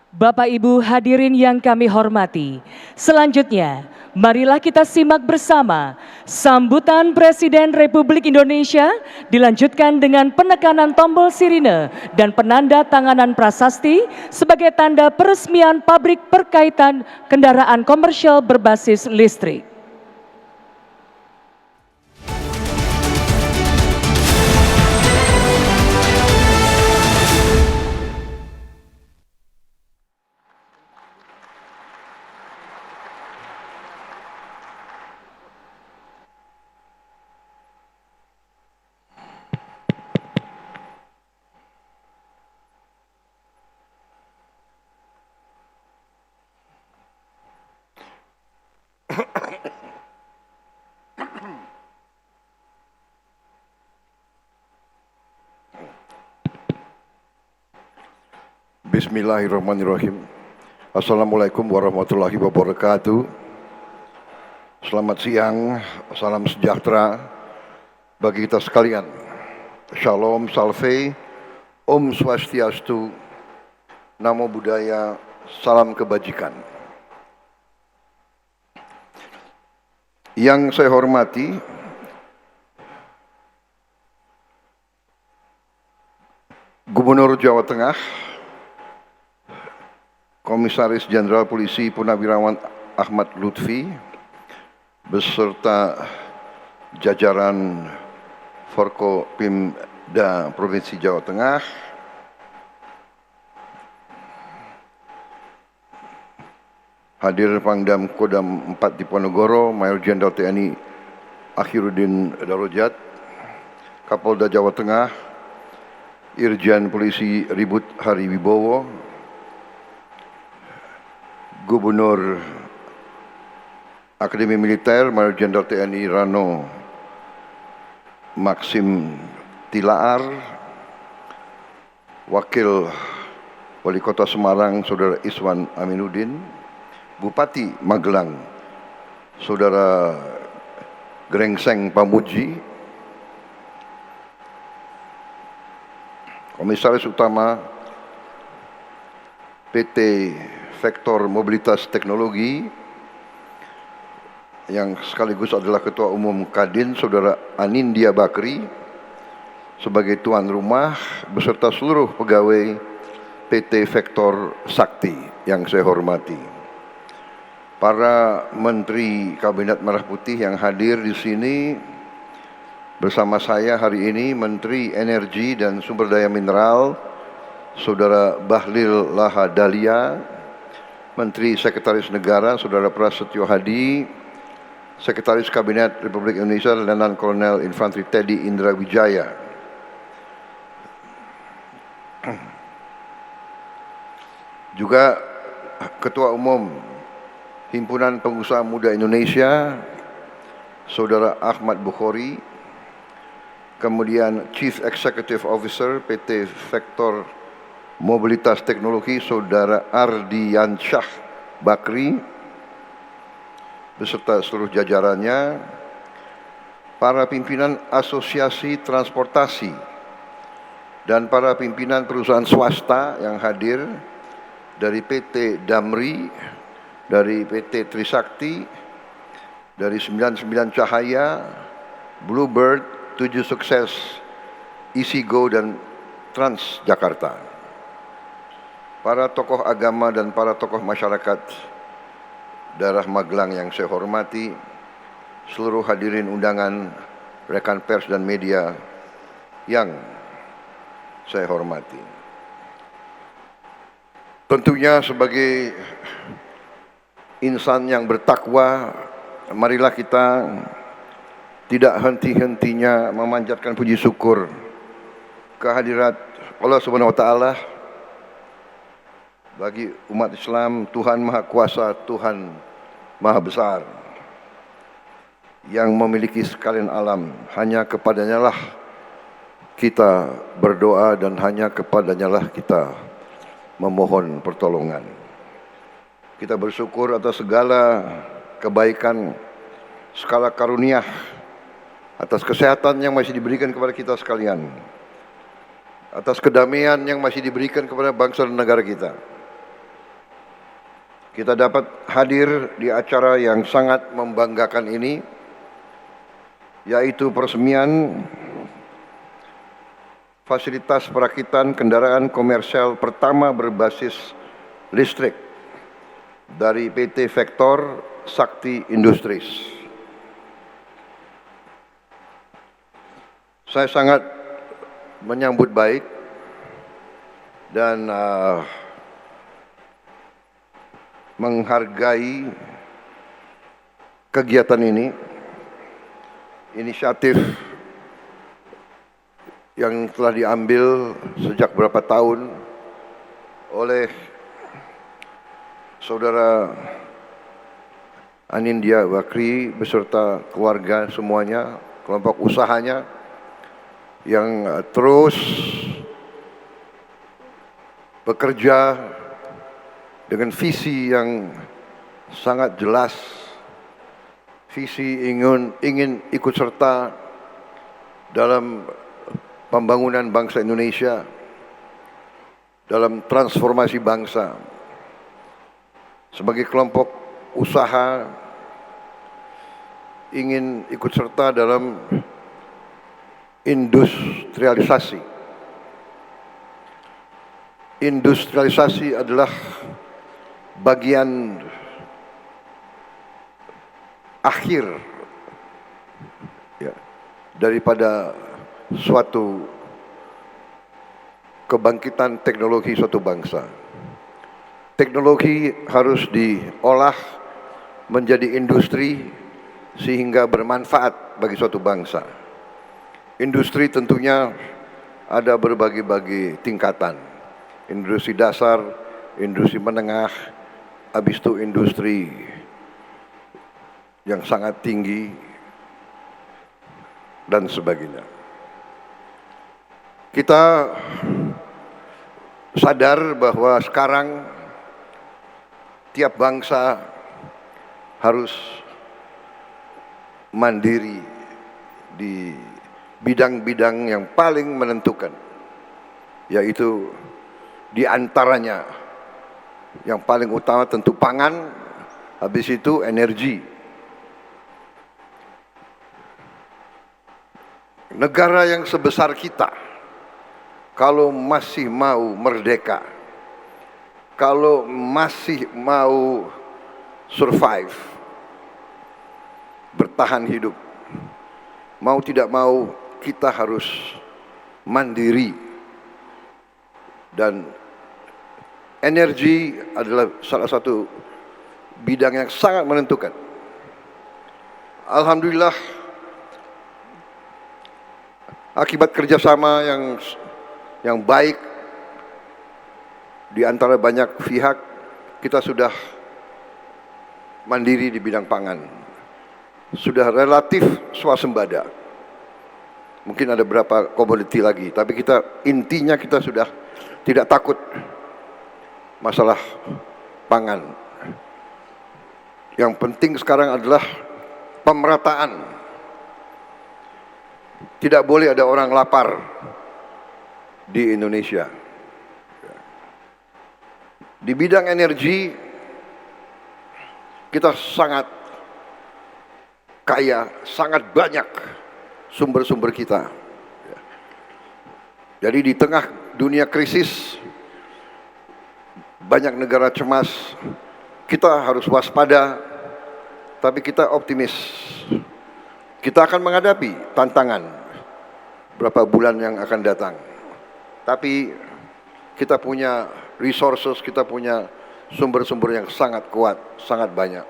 Bapak Ibu hadirin yang kami hormati, selanjutnya marilah kita simak bersama sambutan Presiden Republik Indonesia dilanjutkan dengan penekanan tombol sirine dan penanda tanganan prasasti sebagai tanda peresmian pabrik perkaitan kendaraan komersial berbasis listrik. Bismillahirrahmanirrahim. Assalamualaikum warahmatullahi wabarakatuh. Selamat siang, salam sejahtera bagi kita sekalian. Shalom, salve, Om Swastiastu, Namo Buddhaya, salam kebajikan. Yang saya hormati Gubernur Jawa Tengah, Komisaris Jenderal Polisi Purnawirawan Ahmad Lutfi, beserta jajaran Forkopimda Provinsi Jawa Tengah, hadir Pangdam Kodam 4 Diponegoro, Mayor Jenderal TNI Akhiruddin Darajat, Kapolda Jawa Tengah, Irjen Polisi Ribut Hari Wibowo, Gubernur Akademi Militer Mayor Jenderal TNI Rano Maxim Tilaar, Wakil Wali Kota Semarang Saudara Iswan Aminuddin, Bupati Magelang Saudara Grengseng Pamuji, Komisaris Utama PT Vektor Mobilitas Teknologi yang sekaligus adalah Ketua Umum Kadin Saudara Anindya Bakri sebagai tuan rumah beserta seluruh pegawai PT Vektor Sakti yang saya hormati. Para Menteri Kabinet Merah Putih yang hadir di sini bersama saya hari ini, Menteri Energi dan Sumber Daya Mineral Saudara Bahlil Lahadalia, Menteri Sekretaris Negara Saudara Prasetyo Hadi, Sekretaris Kabinet Republik Indonesia Letnan Kolonel Infanteri Teddy Indra Wijaya, juga Ketua Umum Himpunan Pengusaha Muda Indonesia Saudara Ahmad Bukhori, kemudian Chief Executive Officer PT Vektor Mobilitas Teknologi Saudara Ardiansyah Bakri beserta seluruh jajarannya, para pimpinan Asosiasi Transportasi dan para pimpinan perusahaan swasta yang hadir dari PT Damri, dari PT Trisakti, dari 99 Cahaya, Bluebird, 7 Sukses, Easygo dan Transjakarta. Para tokoh agama dan para tokoh masyarakat daerah Magelang yang saya hormati, seluruh hadirin undangan, rekan pers dan media yang saya hormati. Tentunya sebagai insan yang bertakwa, marilah kita tidak henti-hentinya memanjatkan puji syukur kehadirat Allah Subhanahu wa taala bagi umat Islam. Tuhan Maha Kuasa, Tuhan Maha Besar yang memiliki sekalian alam. Hanya kepadanya lah kita berdoa dan hanya kepadanya lah kita memohon pertolongan. Kita bersyukur atas segala kebaikan, segala karunia, atas kesehatan yang masih diberikan kepada kita sekalian, atas kedamaian yang masih diberikan kepada bangsa dan negara kita. kita dapat hadir di acara yang sangat membanggakan ini, yaitu peresmian fasilitas perakitan kendaraan komersial pertama berbasis listrik dari PT Vector Sakti Industries. Saya sangat menyambut baik dan menghargai kegiatan ini, inisiatif yang telah diambil sejak beberapa tahun oleh Saudara Anindya Bakri beserta keluarga semuanya, kelompok usahanya yang terus bekerja dengan visi yang sangat jelas, visi ingin ikut serta dalam pembangunan bangsa Indonesia, dalam transformasi bangsa. Sebagai kelompok usaha ingin ikut serta dalam industrialisasi. Industrialisasi adalah bagian akhir ya, daripada suatu kebangkitan teknologi suatu bangsa. Teknologi harus diolah menjadi industri sehingga bermanfaat bagi suatu bangsa. Industri tentunya ada berbagai-bagai tingkatan. Industri dasar, industri menengah, habis itu industri yang sangat tinggi, dan sebagainya. Kita sadar bahwa sekarang tiap bangsa harus mandiri di bidang-bidang yang paling menentukan, yaitu di antaranya yang paling utama tentu pangan, habis itu energi. Negara yang sebesar kita, kalau masih mau merdeka, kalau masih mau survive, bertahan hidup, mau tidak mau kita harus mandiri. Dan energi adalah salah satu bidang yang sangat menentukan. Alhamdulillah, akibat kerjasama yang baik di antara banyak pihak, kita sudah mandiri di bidang pangan. Sudah relatif swasembada. Mungkin ada beberapa komoditi lagi, tapi intinya kita sudah tidak takut masalah pangan. Yang penting sekarang adalah pemerataan. Tidak boleh ada orang lapar di Indonesia. Di bidang energi kita sangat kaya, sangat banyak sumber-sumber kita. Jadi di tengah dunia krisis, banyak negara cemas, kita harus waspada, tapi kita optimis. Kita akan menghadapi tantangan berapa bulan yang akan datang. Tapi kita punya resources, kita punya sumber-sumber yang sangat kuat, sangat banyak.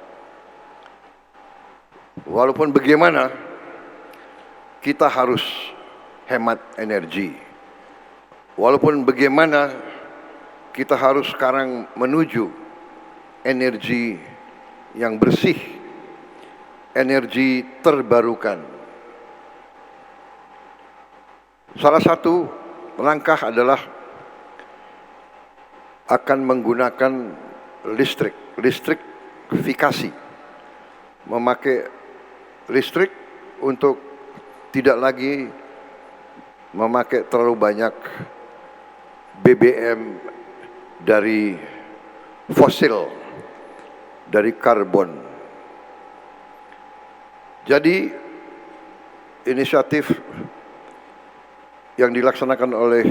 Walaupun bagaimana, kita harus hemat energi. Walaupun bagaimana, kita harus sekarang menuju energi yang bersih, energi terbarukan. Salah satu langkah adalah akan menggunakan listrifikasi, memakai listrik untuk tidak lagi memakai terlalu banyak BBM dari fosil dari karbon. Jadi inisiatif yang dilaksanakan oleh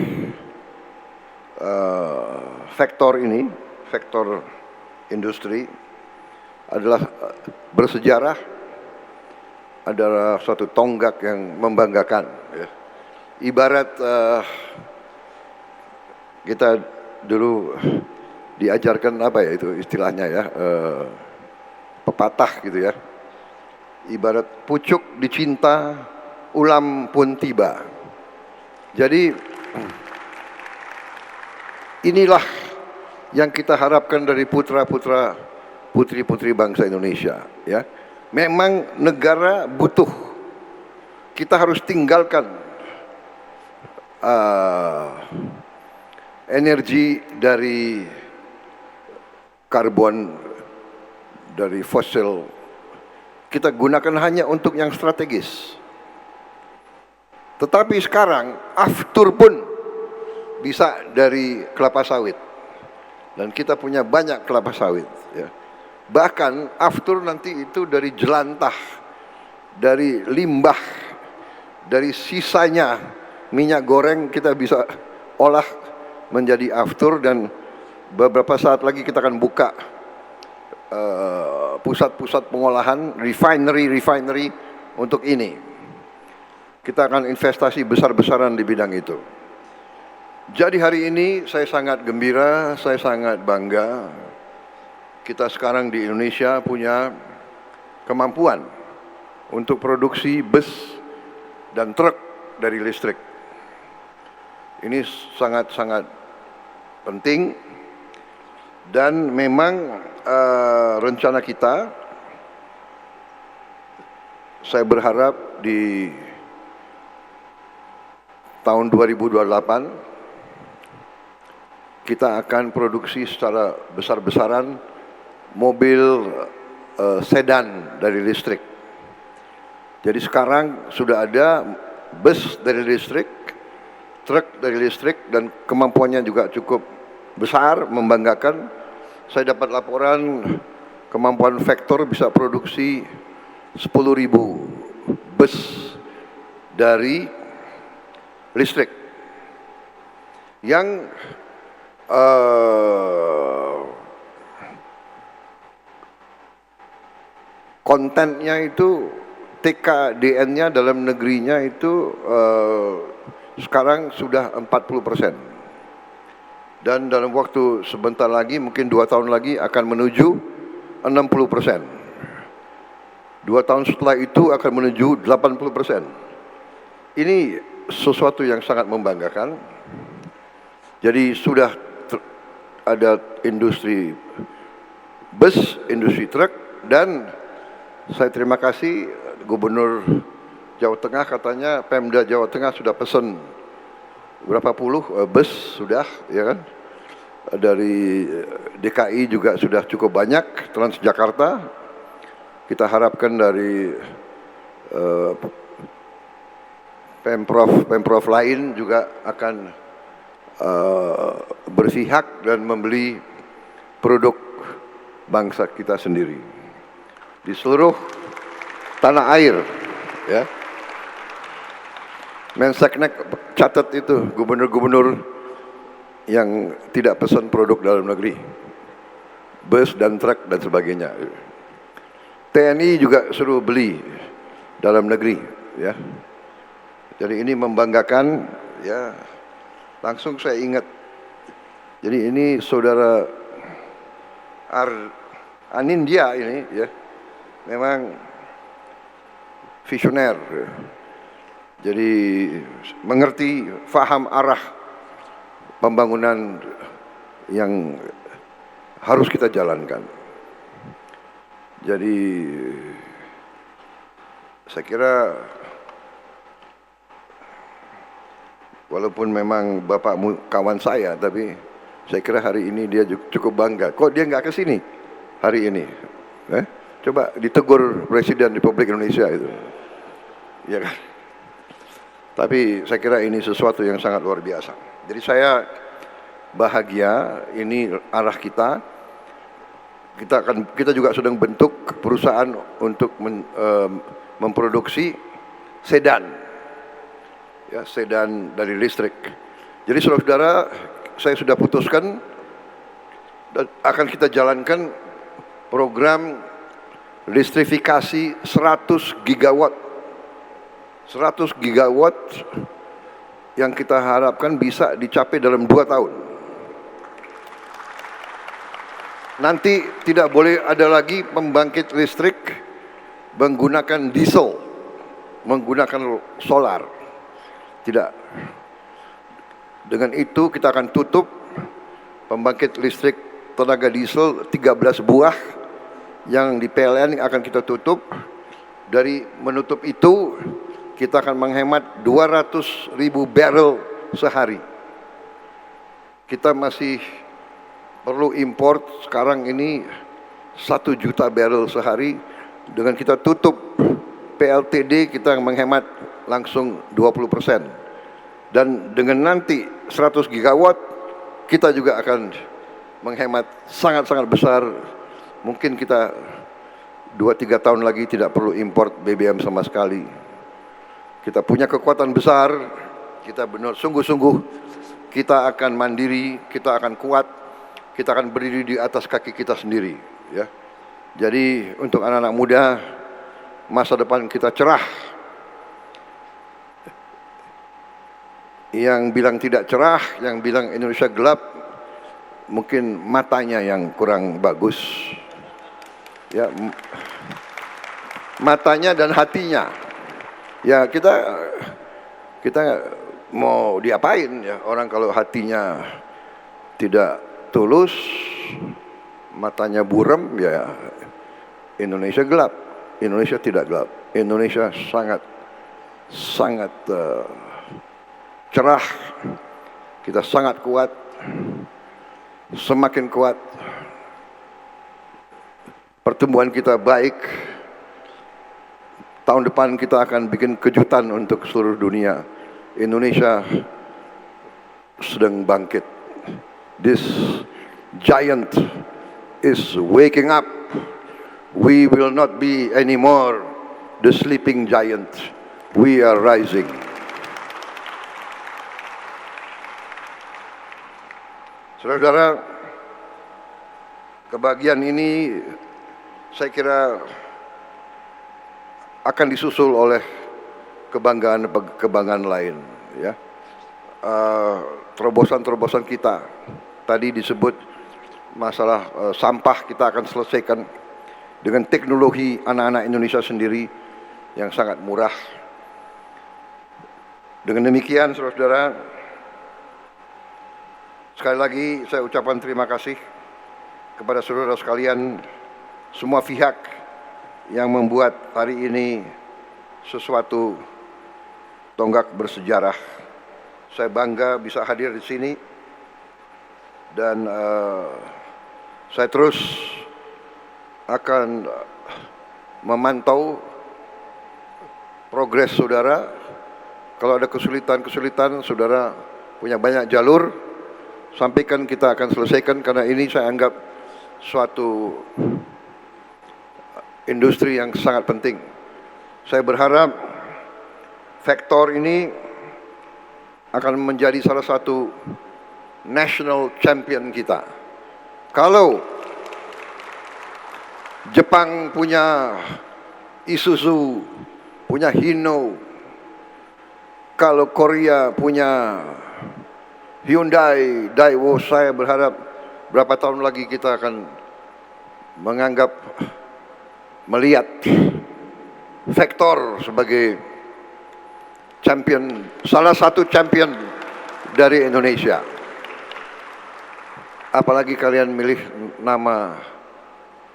sektor ini, sektor industri adalah bersejarah, adalah suatu tonggak yang membanggakan. Ya. Ibarat kita dulu diajarkan apa ya itu istilahnya ya, pepatah gitu ya. Ibarat pucuk dicinta, ulam pun tiba. Jadi inilah yang kita harapkan dari putra-putra, putri-putri bangsa Indonesia. Ya, memang negara butuh. Kita harus tinggalkan energi dari karbon, dari fosil. Kita gunakan hanya untuk yang strategis. Tetapi sekarang aftur pun bisa dari kelapa sawit. Dan kita punya banyak kelapa sawit. Ya. Bahkan aftur nanti itu dari jelantah, dari limbah, dari sisanya minyak goreng kita bisa olah menjadi aftur, dan beberapa saat lagi kita akan buka pusat-pusat pengolahan, refinery untuk ini. Kita akan investasi besar-besaran di bidang itu. Jadi hari ini saya sangat gembira, saya sangat bangga. Kita sekarang di Indonesia punya kemampuan untuk produksi bus dan truk dari listrik. Ini sangat-sangat penting, dan memang rencana kita, saya berharap di tahun 2028 kita akan produksi secara besar-besaran mobil sedan dari listrik. Jadi sekarang sudah ada bus dari listrik, truk dari listrik, dan kemampuannya juga cukup besar, membanggakan. Saya dapat laporan kemampuan Vector bisa produksi 10.000 bus dari listrik yang kontennya itu TKDN-nya dalam negerinya itu sekarang sudah 40%. Dan dalam waktu sebentar lagi, mungkin 2 tahun lagi akan menuju 60%. 2 tahun setelah itu akan menuju 80%. Ini sesuatu yang sangat membanggakan. Jadi sudah ada industri bus, industri truk, dan saya terima kasih Gubernur Jawa Tengah, katanya Pemda Jawa Tengah sudah pesan berapa puluh bus sudah, ya kan? Dari DKI juga sudah cukup banyak, Transjakarta. Kita harapkan dari Pemprov lain juga akan berpihak dan membeli produk bangsa kita sendiri di seluruh tanah air, ya. Menseknek catat itu gubernur-gubernur yang tidak pesan produk dalam negeri, bus dan truk dan sebagainya. TNI juga suruh beli dalam negeri, ya. Jadi ini membanggakan, ya. Langsung saya ingat. Jadi ini saudara Anindya ini, ya, memang visioner. Jadi mengerti, faham arah pembangunan yang harus kita jalankan. Jadi saya kira walaupun memang Bapak kawan saya, tapi saya kira hari ini dia cukup bangga. Kok dia nggak ke sini hari ini? Coba ditegur Presiden Republik Indonesia itu, ya kan? Tapi saya kira ini sesuatu yang sangat luar biasa. Jadi saya bahagia, ini arah kita. kita juga sedang bentuk perusahaan untuk memproduksi sedan, ya, sedan dari listrik. Jadi saudara-saudara, saya sudah putuskan dan akan kita jalankan program listrifikasi 100 gigawatt. 100 gigawatt yang kita harapkan bisa dicapai dalam 2 tahun. Nanti tidak boleh ada lagi pembangkit listrik menggunakan diesel, menggunakan solar. Tidak. Dengan itu kita akan tutup pembangkit listrik tenaga diesel 13 buah yang di PLN akan kita tutup. Dari menutup itu kita akan menghemat 200.000 barrel sehari. Kita masih perlu import sekarang ini 1 juta barrel sehari. Dengan kita tutup PLTD kita menghemat langsung 20%. Dan dengan nanti 100 gigawatt kita juga akan menghemat sangat-sangat besar. Mungkin kita 2-3 tahun lagi tidak perlu import BBM sama sekali. Kita punya kekuatan besar, kita benar sungguh-sungguh kita akan mandiri, kita akan kuat. Kita akan berdiri di atas kaki kita sendiri, ya. Jadi untuk anak-anak muda, masa depan kita cerah. Yang bilang tidak cerah, yang bilang Indonesia gelap, mungkin matanya yang kurang bagus, ya. Matanya dan hatinya, ya kita mau diapain, ya, orang kalau hatinya tidak tulus, matanya buram, ya Indonesia gelap. Indonesia tidak gelap. Indonesia sangat cerah. Kita sangat kuat, semakin kuat. Pertumbuhan kita baik. Tahun depan kita akan bikin kejutan untuk seluruh dunia. Indonesia sedang bangkit. This giant is waking up. We will not be anymore the sleeping giant. We are rising. Saudara-saudara, kebahagiaan ini saya kira akan disusul oleh kebanggaan lain, ya. Terobosan-terobosan kita. Tadi disebut masalah sampah kita akan selesaikan dengan teknologi anak-anak Indonesia sendiri yang sangat murah. Dengan demikian, saudara-saudara, sekali lagi saya ucapkan terima kasih kepada saudara sekalian, semua pihak yang membuat hari ini sesuatu tonggak bersejarah. Saya bangga bisa hadir di sini. Dan saya terus akan memantau progres saudara. Kalau ada kesulitan-kesulitan, saudara punya banyak jalur, sampaikan, kita akan selesaikan. Karena ini saya anggap suatu industri yang sangat penting. Saya berharap Vector ini akan menjadi salah satu national champion kita. Kalau Jepang punya Isuzu, punya Hino, kalau Korea punya Hyundai, Daewoo, saya berharap berapa tahun lagi kita akan melihat Vector sebagai champion, salah satu champion dari Indonesia. Apalagi kalian milih nama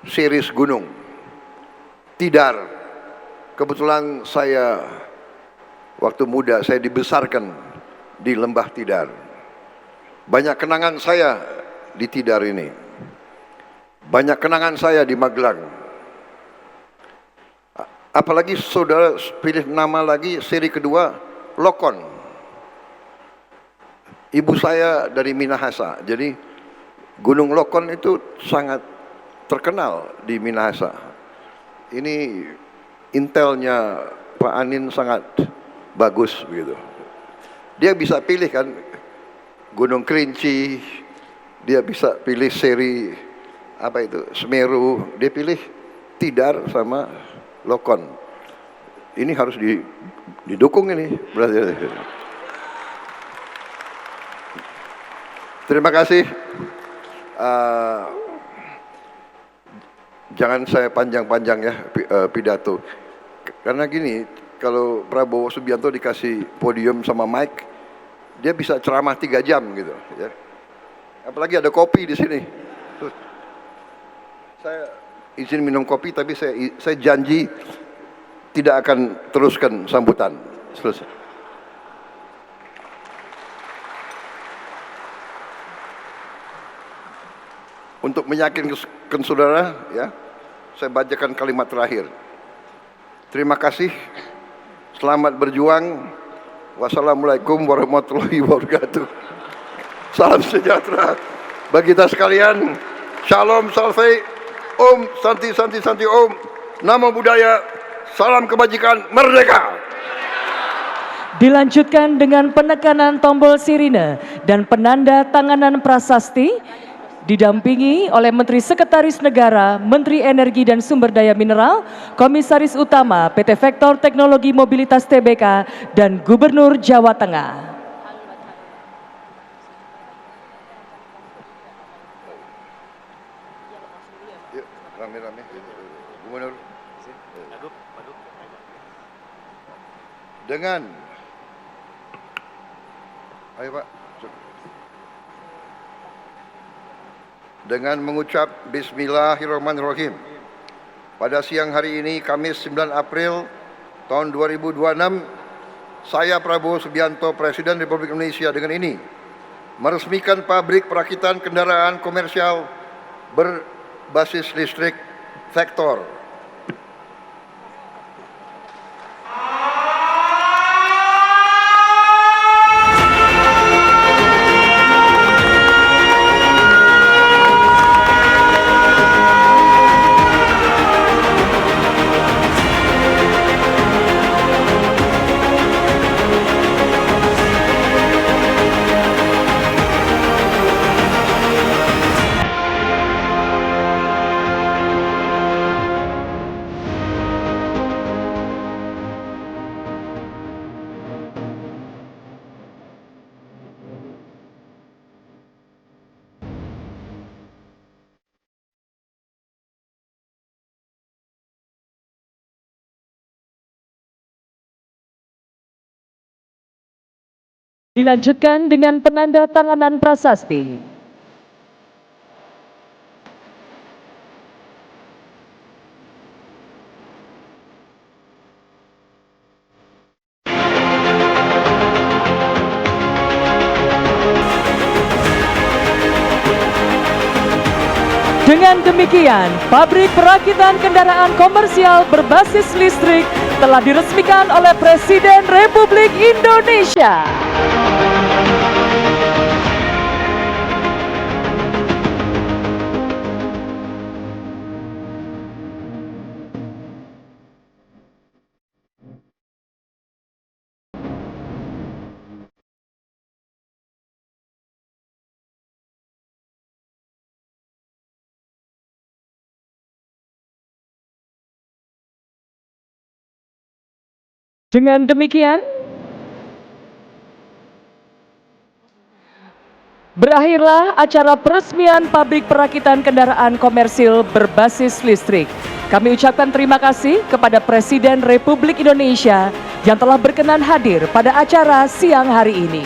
series gunung, Tidar. Kebetulan saya waktu muda saya dibesarkan di lembah Tidar. Banyak kenangan saya di Tidar ini. Banyak kenangan saya di Magelang. Apalagi saudara pilih nama lagi seri kedua, Lokon. Ibu saya dari Minahasa, jadi Gunung Lokon itu sangat terkenal di Minahasa. Ini intelnya Pak Anin sangat bagus begitu. Dia bisa pilih kan Gunung Kerinci, dia bisa pilih seri apa itu Semeru, dia pilih Tidar sama Lokon. Ini harus didukung ini berarti. Terima kasih. Jangan saya panjang-panjang ya pidato. Karena gini, kalau Prabowo Subianto dikasih podium sama mic, dia bisa ceramah 3 jam gitu. Ya. Apalagi ada kopi di sini. Saya izin minum kopi, tapi saya janji tidak akan teruskan sambutan. Selesai. Untuk meyakinkan saudara, ya, saya bacakan kalimat terakhir. Terima kasih, selamat berjuang. Wassalamualaikum warahmatullahi wabarakatuh. Salam sejahtera bagi kita sekalian. Shalom, salve, Om, Santi, Santi, Santi, Om. Namo Buddhaya, salam kebajikan, merdeka. Dilanjutkan dengan penekanan tombol sirine dan penanda tanganan prasasti, didampingi oleh Menteri Sekretaris Negara, Menteri Energi dan Sumber Daya Mineral, Komisaris Utama PT Vektor Teknologi Mobilitas Tbk, dan Gubernur Jawa Tengah. Yuk, rame-rame. Gubernur. Dengan, ayo Pak. Dengan mengucap Bismillahirrahmanirrahim. Pada siang hari ini, Kamis 9 April tahun 2026, saya Prabowo Subianto, Presiden Republik Indonesia dengan ini meresmikan pabrik perakitan kendaraan komersial berbasis listrik Vektor. Dilanjutkan dengan penanda tanganan prasasti. Dengan demikian, pabrik perakitan kendaraan komersial berbasis listrik telah diresmikan oleh Presiden Republik Indonesia. Dengan demikian, berakhirlah acara peresmian pabrik perakitan kendaraan komersil berbasis listrik. Kami ucapkan terima kasih kepada Presiden Republik Indonesia yang telah berkenan hadir pada acara siang hari ini.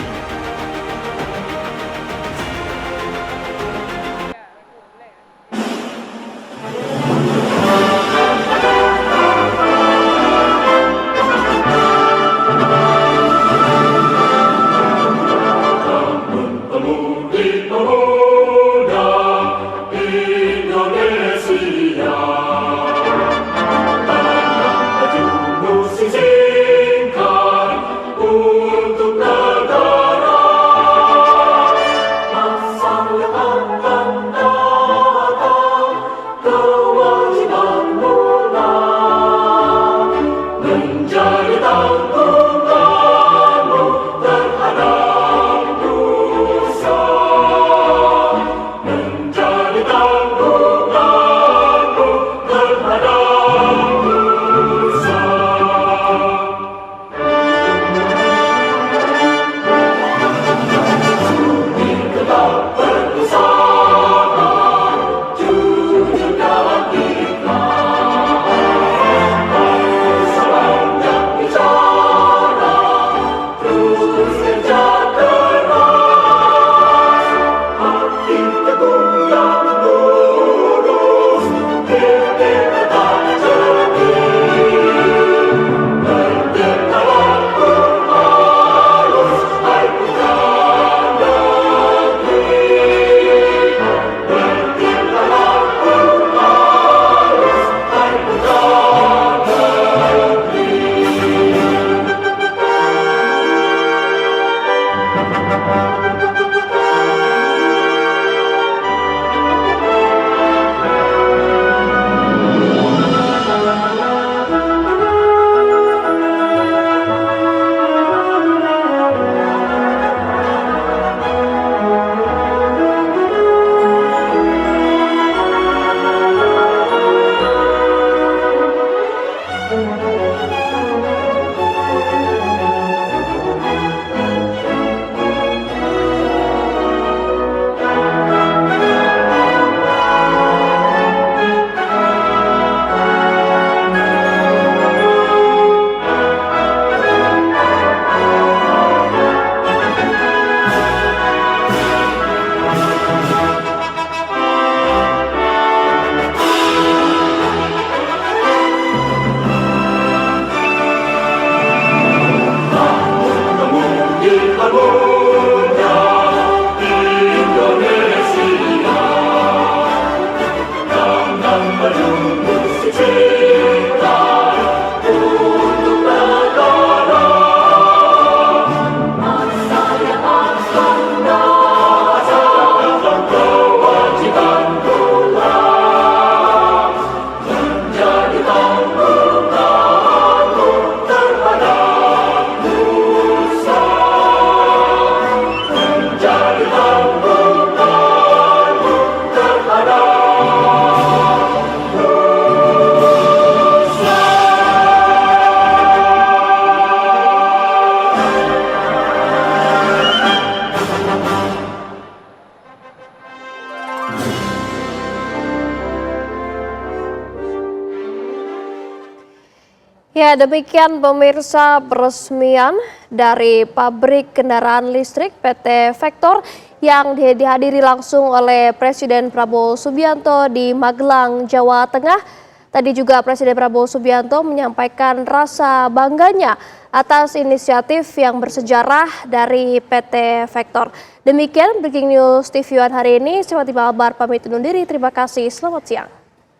Ya, demikian pemirsa peresmian dari pabrik kendaraan listrik PT Vector yang dihadiri langsung oleh Presiden Prabowo Subianto di Magelang, Jawa Tengah. Tadi juga Presiden Prabowo Subianto menyampaikan rasa bangganya atas inisiatif yang bersejarah dari PT Vector. Demikian Breaking News TV One hari ini. Saya Fatimah Albar pamit undur diri. Terima kasih. Selamat siang.